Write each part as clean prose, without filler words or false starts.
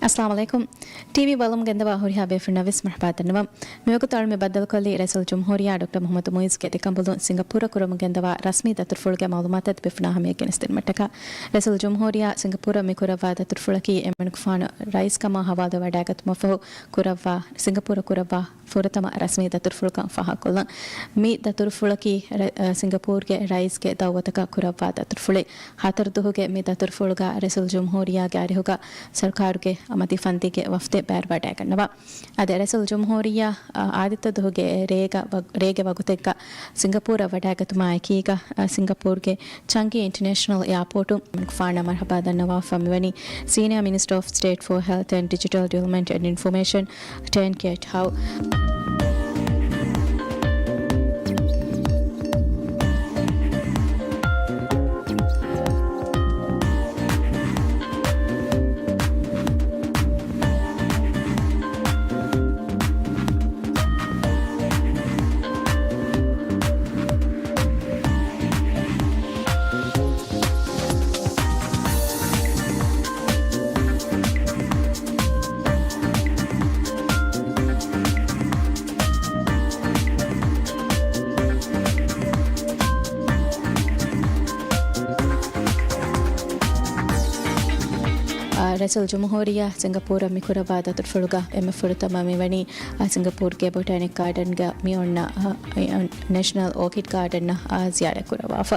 अस्सलाम वालेकुम टीवी बलम गंदवा हुरिया बेफरनविस मरहबातनवा मेवको ताल में बदल कोली रसल जमहूरिया डॉक्टर मोहम्मद मुइज के दिकंबुल सिंगापुर कुरम गंदवा रस्मी ततुरफुल के मालूमात बेफना हमें केनस्तिन मटका रसल जमहूरिया सिंगापुर में कुरवा ततुरफुल की एमनकुफान राइस कमा हवाद वडागत मफो कुरवा सिंगापुर कुरवा फुरतमा रस्मी ततुरफुल का फहा कोला मी ततुरफुल की सिंगापुर के राइस के दावत का कुरवा ततुरफुले हातर दुह के मी ततुरफुल का रसल जमहूरिया गारी होगा सरकार के अमति फंती के वफ्ते पैर बटाकन्नवा अदे रसल जमहूरिया आदित्य दुहगे रेगे वगुतेका सिंगापुर वडागत मायकीगा सिंगापुर के चंगी इंटरनेशनल एयरपोर्ट फाना मरहबादन्नवा फमिवनी senior minister of state for health and digital development and information 10 Kiat How रसल जमहूरिया सिंगापुर मिकुरवाद तुर्फुलगा एम फुरतमा मिवनी सिंगापुर के बोटानिक गार्डन गा मियोन्ना नेशनल ऑर्किड गार्डन ज़ियारत कुरवाफ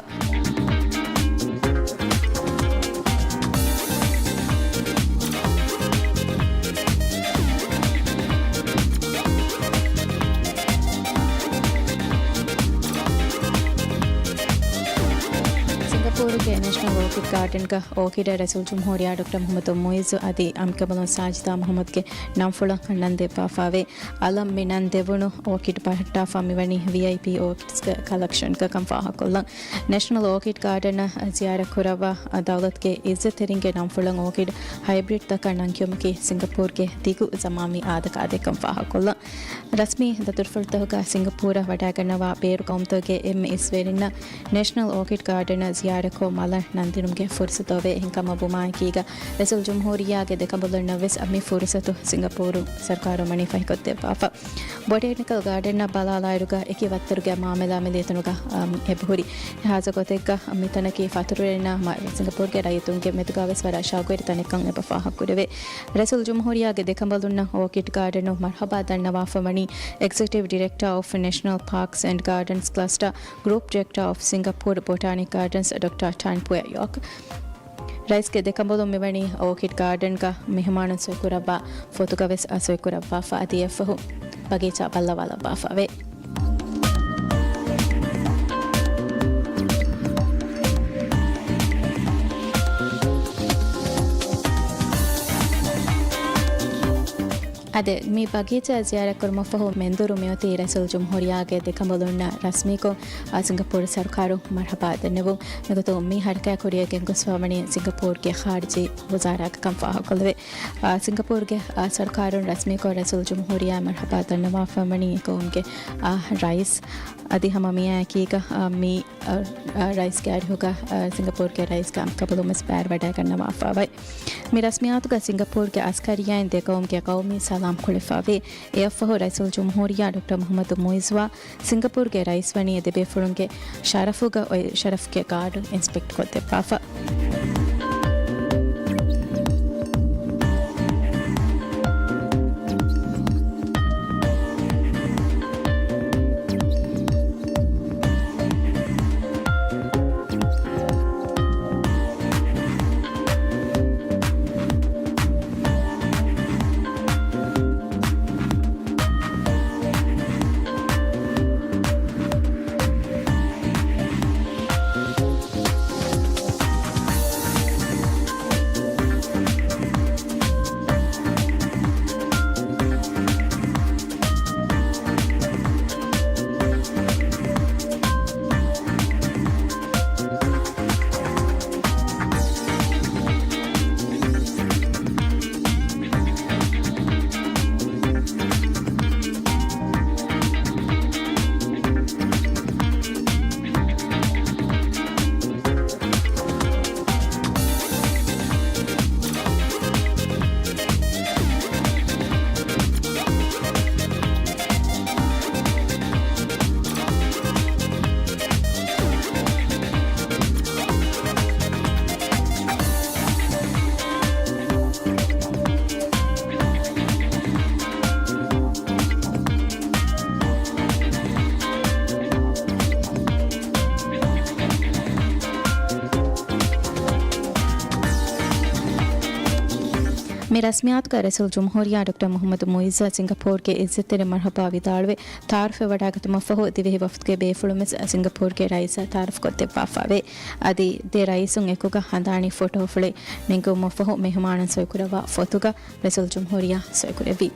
सिंगापुर के नेशनल ऑर्किड गार्डन का ऑर्किड रसूल जमहूरिया डॉक्टर मोहम्मद मुइज आदि अमकबल साजिदा मोहम्मद के नामफुल नंदे पाफावे अलम में नंदेवुनु ऑर्किड पहट्टा फमिवनी वीआईपी ऑर्किड्स का कलेक्शन का कंफा हकोला नेशनल ऑर्किड गार्डन ज़ियारत कुरवा दौलत के इज्जत रिंगे नामफुल ऑर्किड हाइब्रिड तक नंक्युम के सिंगापुर के दिगु जमामी आदक आदे कंफा हकोला रस्मी दतुरफुल तहका सिंगापुर वडागनवा पेर कौमतो के एम इसवेरिना नेशनल ऑर्किड गार्डन ज़ियारत को माला नंदिनुम के फुर्सतोवे हिंकम बुमाय कीगा रसूल जमहूरिया के देखबुल नविस अमी फुर्सतो सिंगापुर सरकार मनी फहिकोते पाफा बोटेनिकल गार्डन बलालायरुगा एकी वत्तरुगे मामला मिलेतनुगा एबहुरी हाजकोतेगा मितन की फातुरेना सिंगापुर के रायतुं के मेतुगावेस वरा शागोर तनिकं एबफा हकुरेवे रसूल जमहूरिया के देखबुल ऑर्किड गार्डन मरहबा दन्नवा फमनी executive director of national parks and gardens cluster group director of Singapore botanic gardens doctor Tan Puay Yok rice के देखबोलो मिवनी ऑर्किड गार्डन का मेहमान सोकुरबा फोटोगावेस असोकुरबा फादियफहु बगीचा बल्लवाला बाफावे अदे मी बगीचा ज़ियारत कर मफहु मेंदुरु मेवती रसूल जमहूरिया के देखबुलुन्ना रस्मी को सिंगापुर सरकारो मरहबा दन्नवु नगतो मी हरका कोरिया के गुस्वामणी सिंगापुर के खारजी वज़ारा का कंफा हकलवे सिंगापुर के सरकारों रस्मी को रसूल जमहूरिया मरहबा दन्नवा फमणी को उनके राइस अदि हम मिया की का मी राइस के होगा सिंगापुर के राइस का कबलों में स्पैर वडा करना वाफावे मी रस्मियात का सिंगापुर के अस्करिया इन देखो उनके कौमी सलाम खुलिफावे एफहो रसूल जमहूरिया डॉक्टर मोहम्मद मुइज़वा सिंगापुर के राइस वनी देबे फुरुंगे शरफुगा और शरफ के कार्ड इंस्पेक्ट करते पाफा में रस्मियात का रसूल जुमहूरिया डॉक्टर मोहम्मद मुइज़ सिंगापुर के इज्जत मरहबा विदाड़वे तारफ वडागत मफहो दिवे वफ्त के बेफुलुमिस सिंगापुर के रईस तारफ को तेपाफावे अदी दे रईसुं एकुगा हंदानी फोटो फुले निंगु मफहो मेहमान सोयकुरवा फोटुगा रसूल जुमहूरिया सोयकुरवी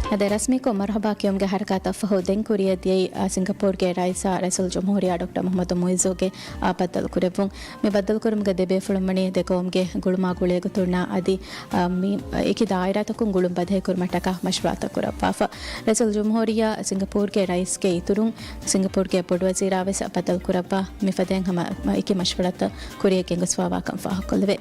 هذا رسمي کو مرحبا کیوم ಗೆ ಹರಕತ ಫಹೋ ದೆನ್ ಕುರಿಯ ದಿಯೈ ಸಿಂಗಾಪುರ್ ಗೆ ರೈಸಾ ರಸೂಲ್ ಜಮಹೂರಿಯಾ ಡಾಕ್ಟರ್ ಮೊಹಮ್ಮದ್ ಮುಯಿಜೋ ಗೆ ಬದಲ್ ಕುರೆಪುಂ ಮೆ ಬದಲ್ ಕುರುಮ್ ಗೆ ದೆಬೆ ಫುಳಮಣಿ ದೆಕೋಮ್ ಗೆ ಗುಳುಮಾ ಗುಳೆ ಗುತುರ್ನಾ ಅದಿ ಮಿ ಏಕಿ ದಾಯರಾ ತಕುಂ ಗುಳುಂ ಬಧೆ ಕುರ್ಮಟಕ ಮಶ್ರಾತ ಕುರಪಾಫ ರಸೂಲ್ ಜಮಹೂರಿಯಾ ಸಿಂಗಾಪುರ್ ಗೆ ರೈಸ್ ಗೆ ಇತುರುಂ ಸಿಂಗಾಪುರ್ ಗೆ ಪೊಡ್ ವಜೀರಾ ವೆಸ ಬದಲ್ ಕುರಪ್ಪ ಮಿ ಫದೆನ್ ಹಮ ಏಕಿ ಮಶ್ವರತ ಕುರಿಯ ಗೆ ಗಸ್ವಾ ಕಂ ಫಹ ಕೊಲ್ವೆ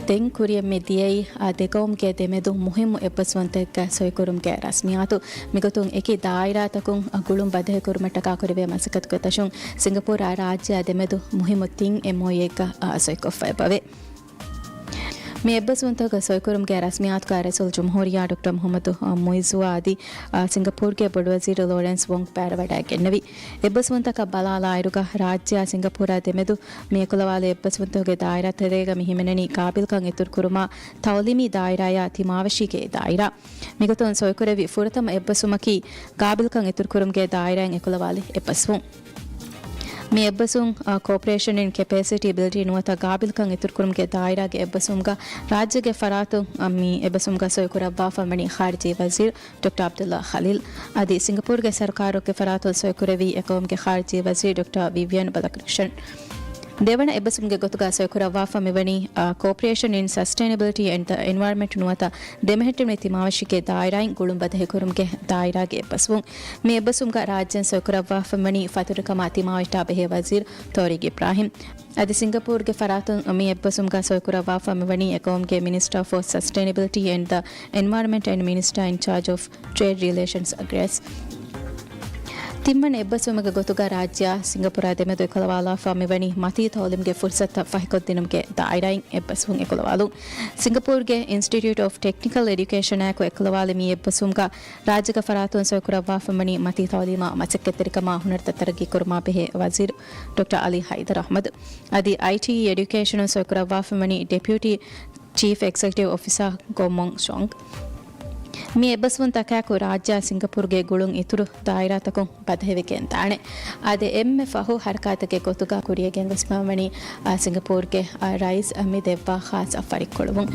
ದೆನ್ ಕುರಿಯ ಮೆದಿಯೈ ದೆಕೋಮ್ ಗೆ ದೆಮೆದು ಮುಹಿಮ್ ಎಪ್ಪಸ್ವಂತೆಕ ಸೊಯಕುರುಮ್ ಗೆ ರಸ್ಮಿಯಾತು ಮಿಗತುಂ ಏಕಿ ದಾಯರಾ ತಕುಂ ಗುಳುಂ ಬಧೆ ಕುರುಮಟಕ ಕುರಿವೆ ಮಸಕತ್ ಕತಶುಂ ಸಿಂಗಾಪುರ ರಾಜ್ಯ ದೆಮೆದು ಮುಹಿಮ್ ತಿಂ ಎಮೋಯೇಕ ಸೊಯಕೊಫೆ ಬವೆ මේ එබ්බසුන්තක සොයකුරුම්ගේ රස්මියාත්කා රසුල් ජුම්හූරියා ඩොක්ටර් මොහම්මද් මුයිසුවා ආදී ಸಿಂಗಪೂರ್ಗೆ ಬೊಡುವಜೀರ್ ಲೋರೆನ್ಸ್ ವೊಂಗ್ ಪ್ಯಾರವಡಾಗೆನ್ನವಿ ಎಬ್ಬಸುವಂತಕ ಬಲಾಲ ಐರುಗ ರಾಜ್ಯ ಸಿಂಗಪೂರ ದೆಮೆದು ಮೇಕುಲವಾಲೆ ಎಬ್ಬಸುವಂತಗೆ ದಾಯರಾ ತೆರೆಗ ಮಿಹಿಮೆನನಿ ಕಾಬಿಲ್ಕಂ ಎತುರ್ ಕುರುಮಾ ತೌಲಿಮಿ ದಾಯರಾಯ ತಿಮಾವಶಿಗೆ ದಾಯರಾ ಮಿಗತೊನ್ ಸೊಯಕುರೆವಿ ಫುರತಮ ಎಬ್ಬಸುಮಕಿ ಕಾಬಿಲ್ಕಂ ಎತುರ್ ಕುರುಮ್ಗೆ ದಾಯರಾಯಂ ಎಕುಲವಾಲೆ ಎಬ್ಬಸುಂ මේ එබ්බසුම් කෝපරේෂන් ඉන් කැපැසිටි බිල්ඩින් නුවත ගාබිල්කන් ඉතුරුකුරුම්ගේ දායරාගේ එබ්බසුම්ගා රාජ්‍යගේ ෆරාතු මී එබ්බසුම්ගා සොයකුරබ්වා ෆමණි ಖಾರಿಜಿ ವಜೀರ್ ಡಾಕ್ಟರ್ ಅಬ್ದುಲ್ಲಾ ಖಲೀಲ್ ಅದಿ ಸಿಂಗಪೂರ್ಗೆ ಸರ್ಕಾರಕ್ಕೆ ಫರಾತು ಸೊಯಕುರವಿ ಎಕೋಮ್ಗೆ ಖಾರಿಜಿ ವಜೀರ್ ಡಾಕ್ಟರ್ ವಿವಿಯನ್ ಬಲಕೃಷ್ಣನ್ ದೇವಣ ಎಬ್ಬಸುಮ್ಗೆ ಗೊತ್ತುಗ ಸೊಯಕುರವ್ವಾ ಫಮಿವನಿ cooperation in sustainability and the environment ನುವತ ದೆಮೆಹೆಟ್ಟಿನ ತಿಮಾವಶಿಕೆ ದಾಯರಾಯಿನ್ ಗುಳುಂಬದ ಹೆಕುರುಮ್ಗೆ ದಾಯರಾಗೆ ಎಬ್ಬಸುಂ ಮೇ ಎಬ್ಬಸುಮ್ಗ ರಾಜ್ಯನ್ ಸೊಯಕುರವ್ವಾ ಫಮನಿ ಫತುರಕಮ ತಿಮಾವಷ್ಟಾ ಬೆಹೆ ವಜೀರ್ ತೋರಿಗ್ ಇಬ್ರಾಹಿಂ ಅದಿ ಸಿಂಗಪೂರ್ಗೆ ಫರಾತು ಮೇ ಎಬ್ಬಸುಮ್ಗ ಸೊಯಕುರವ್ವಾ ಫಮಿವನಿ ಎಕೋಮ್ಗೆ minister for sustainability and the environment and minister in charge of trade relations ಅಗ್ರೆಸ್ ತಿಮ್ಮನ ಎಬ್ಬಸುಮಗ ಗೊತ್ತುಗ ರಾಜ್ಯ ಸಿಂಗಪುರ ದೆಮೆದು ಎಕೊಲವಾಲ ಫಮಿವನಿ ಮತಿ ತೌಲಿಮ್ಗೆ ಫುರ್ಸತ್ ಫಹಿಕೊದ್ದಿನಮ್ಗೆ ದಾಯರಾಯಿನ್ ಎಬ್ಬಸುಂ ಎಕೊಲವಾಲು ಸಿಂಗಪೂರ್ಗೆ ಇನ್ಸ್ಟಿಟ್ಯೂಟ್ ಆಫ್ ಟೆಕ್ನಿಕಲ್ ಎಡ್ಯುಕೇಷನ್ ಆಕು ಎಕೊಲವಾಲೆ ಮಿ ಎಬ್ಬಸುಂಗ ರಾಜ್ಯಗ ಫರಾತುನ್ ಸೊಯಕುರವ್ವಾ ಫಮನಿ ಮತಿ ತೌಲಿಮ ಮಚಕ್ಕೆತ್ತರಿಕಮ ಹುನರ್ತ ತರಗಿ ಕುರ್ಮಾ ಬೆಹೆ ವಜೀರ್ ಡಾಕ್ಟರ್ ಅಲಿ ಹೈದರ್ ಅಹಮದ್ ಅದಿ ಐಟಿ ಎಡ್ಯುಕೇಷನ್ ಸೊಯಕುರವ್ವಾ ಫಮನಿ ಡೆಪ್ಯೂಟಿ ಚೀಫ್ ಎಕ್ಸಿಕ್ಯೂಟಿವ್ ಆಫೀಸರ್ ಗೋಮೊಂಗ್ ಶಾಂಗ್ ಮಿ ಎಬ್ಬಸುವಂತಕ್ಯಾಕು ರಾಜ್ಯ ಸಿಂಗಪೂರ್ಗೆ ಗುಳುಂ ಇತುರು ದಾಯರಾತಕುಂ ಬದಹೆವಿಕೆ ಅಂತಾಣೆ ಅದೆ ಎಮ್ಮೆ ಫಹು ಹರ್ಕಾತಕ್ಕೆ ಗೊತ್ತುಗ ಕುರಿಯಗೆ ಗಸ್ಮಾವಣಿ ಸಿಂಗಪೂರ್ಗೆ ರೈಸ್ ಮಿ ದೆವ್ವ ಖಾಸ್ ಅಫರಿಕ್ಕೊಳುವುಂ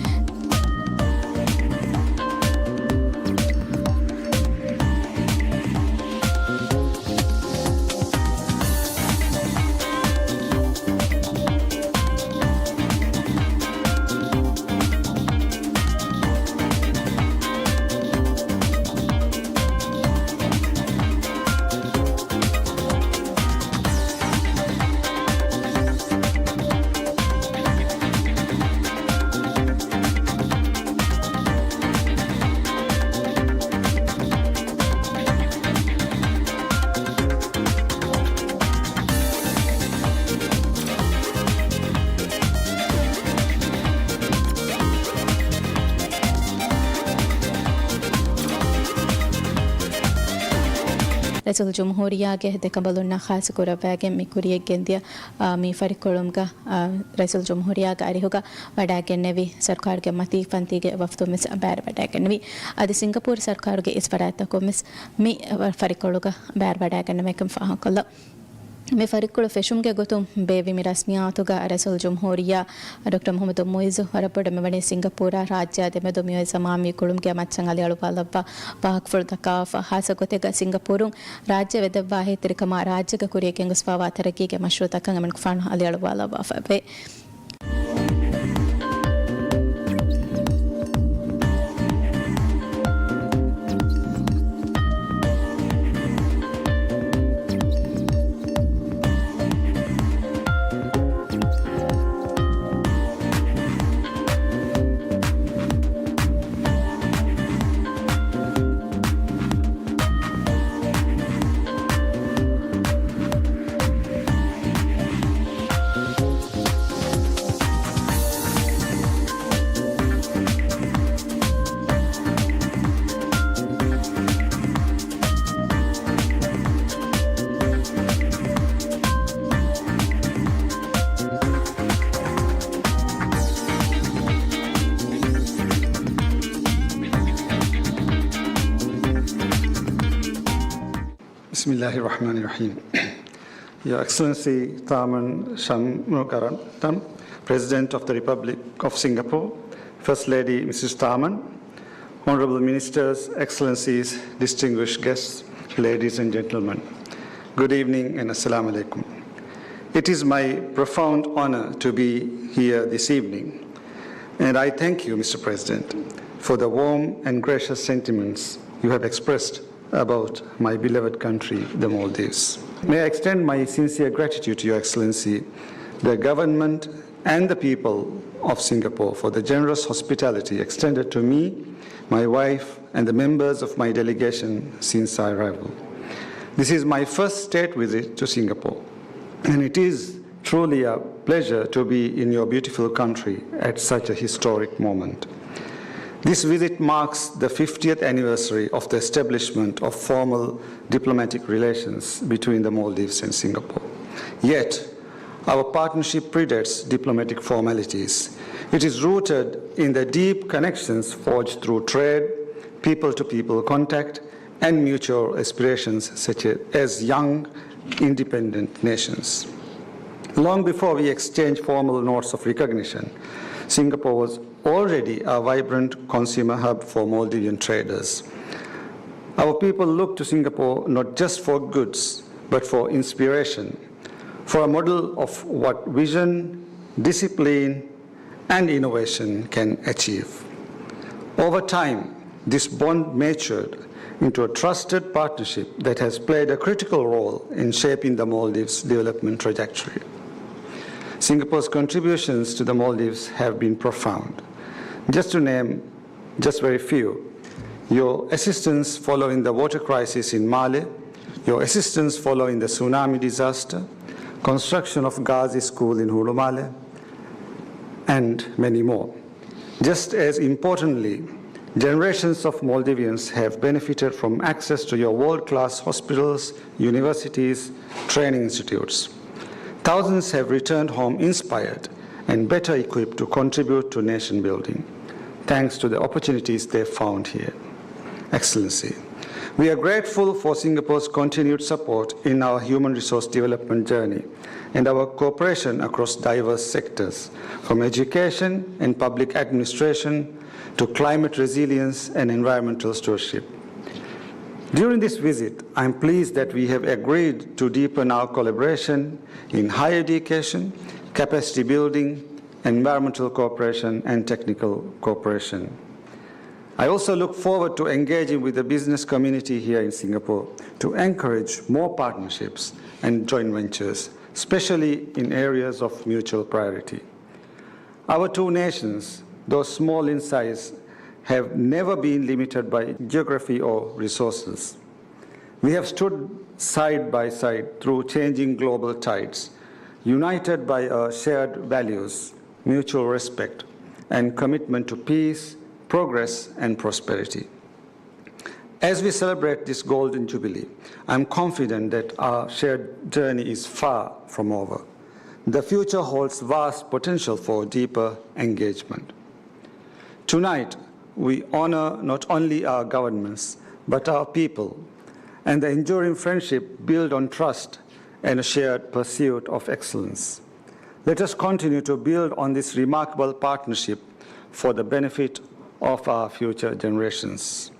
ರಸೂಲ್ ಜುಮ್ಹೂರಿಯಾಗೆ ದೆಕಂಬಲುನ್ನ ಖಾಸ ಕುರಬಾಗೆ ಮಿಕುರಿಯ ಗೆಂದಿಯ ಮಿ ಫರಿಕೊಳುಮ್ಗ ರಸೂಲ್ ಜುಮ್ಹೂರಿಯಾಗ ಅರಿಹುಗ ವಡಾಗೆನ್ನೆವಿ ಸರ್ಕಾರಗೆ ಮತಿ ಫಂತಿಗೆ ವಫ್ತು ಮಿಸ್ ಬ್ಯಾರ್ ವಡಾಗೆನ್ನೆವಿ ಅದು ಸಿಂಗಪೂರ್ ಸರ್ಕಾರಗೆ ಇಸ್ಪರಾತ ಕೊಮಿಸ್ ಮಿ ಫರಿಕೊಳುಗ ಬ್ಯಾರ್ ವಡಾಗೆನ್ನೆಮೆಕಂ ಫಾಹಕೊಲ್ಲ ಮೆ ಫರಿಕ್ಕುಳು ಫೆಶುಮ್ಗೆ ಗೊತ್ತು ಬೇವಿಮಿ ರಸ್ಮಿಯಾತುಗ ರಸೂಲ್ ಜುಮ್ಹೂರಿಯಾ ಡಾಕ್ಟರ್ ಮೊಹಮ್ಮದ್ ಮೊಯ್ಜು ಹೊರಪಡ ಮೆವಣೆ ಸಿಂಗಪೂರ ರಾಜ್ಯ ದೆಮೆದು ಮಿಯೊಯ್ ಸಮಾಮಿ ಕುಳುಮ್ಗೆ ಮಚ್ಚಂಗ್ ಅಲಿ ಅಳುಪಾಲವ್ವ ಪಾಕ್ ಫುಲ್ ದಕಾಫ್ ಹಾಸ ಗೊತೆಗ ಸಿಂಗಪೂರು ರಾಜ್ಯ ವೆದವ್ವ ಹೇತರಿಕಮ ರಾಜ್ಯಗ ಕುರಿಯ ಕೆಂಗುಸ್ವಾವ ತರಕಿಗೆ ಮಶ್ರೂತಕ್ಕಂಗ ಮನ್ಕ್ ಫಾಣ್ Ali ಅಳುಪಾಲವ್ವ ಫಬೆ Bismillahirrahmanirrahim. Your Excellency Tharman Shanmugaratnam, President of the Republic of Singapore, First Lady Mrs. Tharman, Honorable Ministers, Excellencies, distinguished guests, ladies and gentlemen, good evening and Assalamu alaikum. It is my profound honor to be here this evening, and I thank you, Mr. President, for the warm and gracious sentiments you have expressed about my beloved country, the Maldives. May I extend my sincere gratitude to Your Excellency, the government and the people of Singapore for the generous hospitality extended to me, my wife, and the members of my delegation since our arrival. This is my first state visit to Singapore, and it is truly a pleasure to be in your beautiful country at such a historic moment. This visit marks the 50th anniversary of the establishment of formal diplomatic relations between the Maldives and Singapore. Yet, our partnership predates diplomatic formalities. It is rooted in the deep connections forged through trade, people-to-people contact, and mutual aspirations such as young, independent nations. Long before we exchanged formal notes of recognition, Singapore was already a vibrant consumer hub for Maldivian traders. Our people look to Singapore not just for goods, but for inspiration, for a model of what vision, discipline, and innovation can achieve. Over time, this bond matured into a trusted partnership that has played a critical role in shaping the Maldives' development trajectory. Singapore's contributions to the Maldives have been profound. Just to name just very few, your assistance following the water crisis in Male, your assistance following the tsunami disaster, construction of Ghazi School in Hulumale, and many more. Just as importantly, generations of Maldivians have benefited from access to your world-class hospitals, universities, training institutes. Thousands have returned home inspired and better equipped to contribute to nation building, thanks to the opportunities they found here. Excellency, we are grateful for Singapore's continued support in our human resource development journey and our cooperation across diverse sectors, from education and public administration to climate resilience and environmental stewardship. During this visit, I am pleased that we have agreed to deepen our collaboration in higher education, capacity building, environmental cooperation, and technical cooperation. I also look forward to engaging with the business community here in Singapore to encourage more partnerships and joint ventures, especially in areas of mutual priority. Our two nations, though small in size, have never been limited by geography or resources. We have stood side by side through changing global tides, united by our shared values, mutual respect, and commitment to peace, progress, and prosperity. As we celebrate this Golden Jubilee, I'm confident that our shared journey is far from over. The future holds vast potential for deeper engagement. Tonight, we honor not only our governments, but our people, and the enduring friendship built on trust and a shared pursuit of excellence. Let us continue to build on this remarkable partnership for the benefit of our future generations.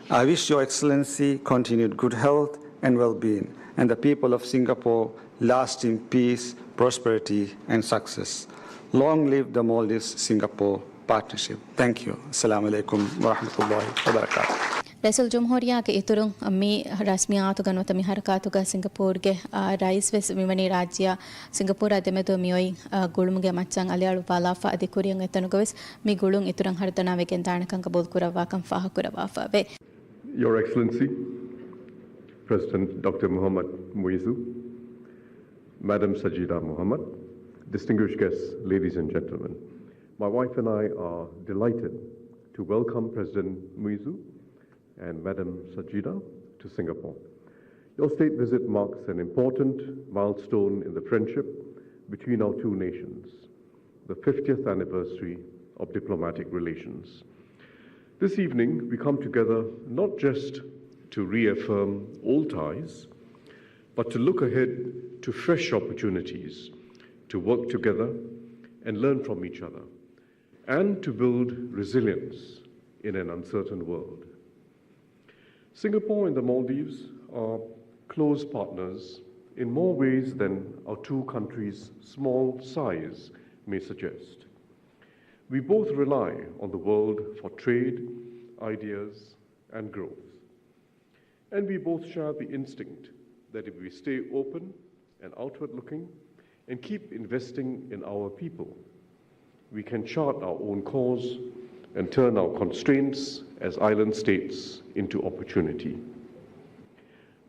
I wish Your Excellency continued good health and well-being, and the people of Singapore lasting peace, prosperity, and success. Long live the Maldives-Singapore partnership. Thank you. Assalamu alaikum wa rahmatullahi wa barakatuh. ರೈಸಲ್ ಜುಮ್ಹೂರಿಯಾಗೆ ಇತುರು ಮೀ ರಸ್ಮಿ ಆತುಗನು ತಮಿ ಹರಕಾತುಗ ಸಿಂಗಪೂರ್ಗೆ ರೈಸ್ ವೆಸ್ ವಿಮನಿ ರಾಜ್ಯ ಸಿಂಗಪೂರ ಅದೆಮೆದು ಮಿಯೊಯ್ ಗುಳುಮ್ಗೆ ಮಚ್ಚಂಗ್ ಅಲಿಯಾಳು ಪಾಲಾಫಾ ಅದಿ ಕುರಿಯಂ ಎತ್ತನುಗವೆಸ್ ಮಿ ಗುಳುಂ ಇತುರಂ ಹರತನಾವೆಗೆ ತಾಣಕಂಕ ಬೋದ್ ಕುರವಾ ಕಂ ಫಾಹ ಕುರವಾಫಾವೆ. Your Excellency, President Dr. Muhammad Muizzu, Madam Sajida Muhammad, distinguished guests, ladies and gentlemen, my wife and I are delighted to welcome President Muizzu and Madam Sajida to Singapore. Your state visit marks an important milestone in the friendship between our two nations, the 50th anniversary of diplomatic relations. This evening, we come together not just to reaffirm old ties, but to look ahead to fresh opportunities to work together and learn from each other, and to build resilience in an uncertain world. Singapore and the Maldives are close partners in more ways than our two countries' small size may suggest. We both rely on the world for trade, ideas, and growth. And we both share the instinct that if we stay open and outward-looking and keep investing in our people, we can chart our own course and turn our constraints as island states into opportunity.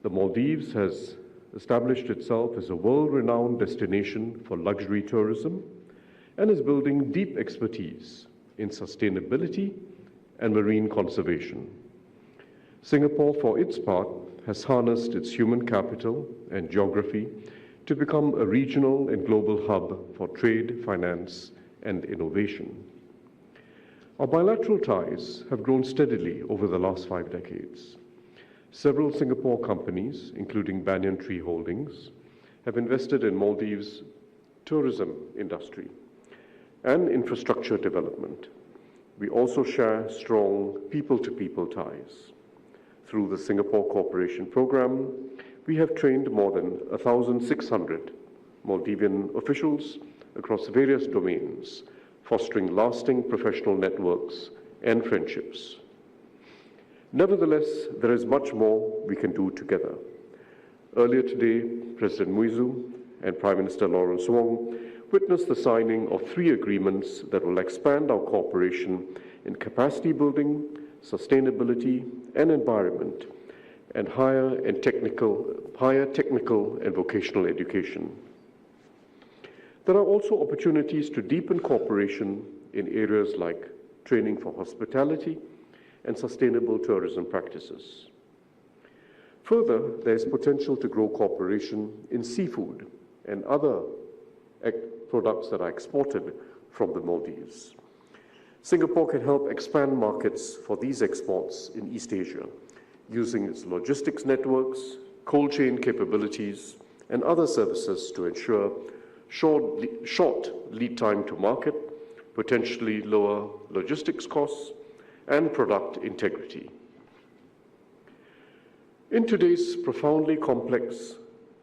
The Maldives has established itself as a world-renowned destination for luxury tourism and is building deep expertise in sustainability and marine conservation. Singapore, for its part, has harnessed its human capital and geography to become a regional and global hub for trade, finance, and innovation. Our bilateral ties have grown steadily over the last 5 decades. Several Singapore companies, including Banyan Tree Holdings, have invested in Maldives' tourism industry and infrastructure development. We also share strong people-to-people ties. Through the Singapore Cooperation Program, we have trained more than 1,600 Maldivian officials across various domains, fostering lasting professional networks and friendships. Nevertheless, there is much more we can do together. Earlier today, President Muizzu and Prime Minister Lawrence Wong witnessed the signing of 3 agreements that will expand our cooperation in capacity building, sustainability and environment, and higher technical and vocational education. There are also opportunities to deepen cooperation in areas like training for hospitality and sustainable tourism practices. Further, there is potential to grow cooperation in seafood and other products that are exported from the Maldives. Singapore can help expand markets for these exports in East Asia, using its logistics networks, cold chain capabilities, and other services to ensure short lead time to market, potentially lower logistics costs, and product integrity. In today's profoundly complex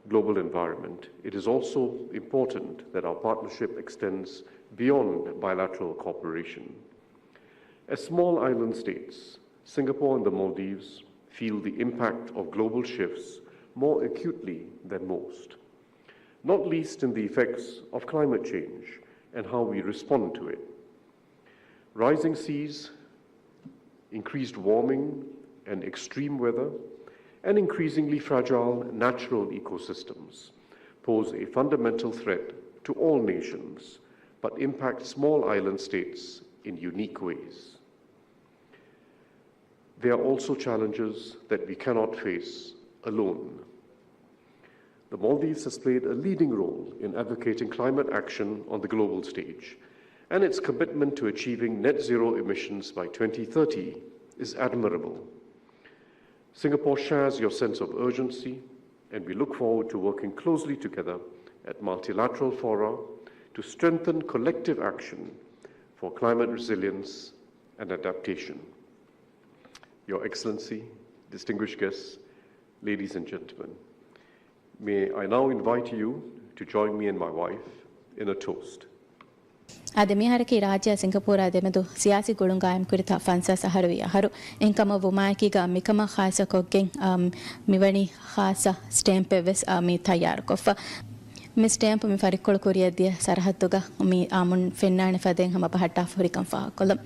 global environment, it is also important that our partnership extends beyond bilateral cooperation. As small island states, Singapore and the Maldives feel the impact of global shifts more acutely than most, not least in the effects of climate change and how we respond to it. Rising seas, increased warming and extreme weather, and increasingly fragile natural ecosystems pose a fundamental threat to all nations, but impact small island states in unique ways. there are also challenges that we cannot face alone. The Maldives has played a leading role in advocating climate action on the global stage, and its commitment to achieving net zero emissions by 2030 is admirable. Singapore shares your sense of urgency, and we look forward to working closely together at multilateral fora to strengthen collective action for climate resilience and adaptation. Your Excellency, distinguished guests, ladies and gentlemen, may I now invite you to join me and my wife in a toast. Ademihara ki rajya Singapore ademedu siyasi gulungayam kurita fansa saharuya haru inkama wumaki ga mikama khasa kogen miwani khasa stamp ves mi tayar kofa mi stamp mi farikol kuriya dia sarhattuga mi amun fennane faden hama pahatta furikam fa kolam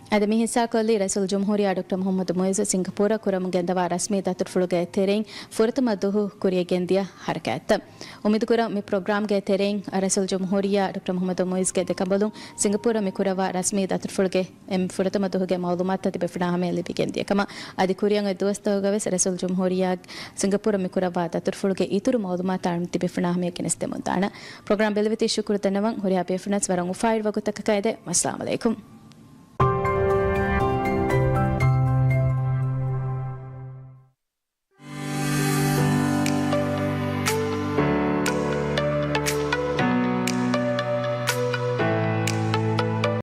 Ademi hissa kolli Rasul Jumhuriya Dr. Muhammad Moiz Singapore kuram gendava rasmi datur fuluge tereng furtama duhu kuriya gendia harakat. Umid kura mi program ge tereng Rasul Jumhuriya Dr. Muhammad Moiz ge dekabalun Singapore mi kurava rasmi datur fuluge furtama duhu ge malumat tati befna hame libi gendia kama adi kuriyan dosto gaves Rasul Jumhuriya Singapore mi kurava datur fuluge ituru malumat armti befna hame kineste montana program belveti shukuru tanawang huriya befnats warang ufaid wagutak kaide assalamu alaikum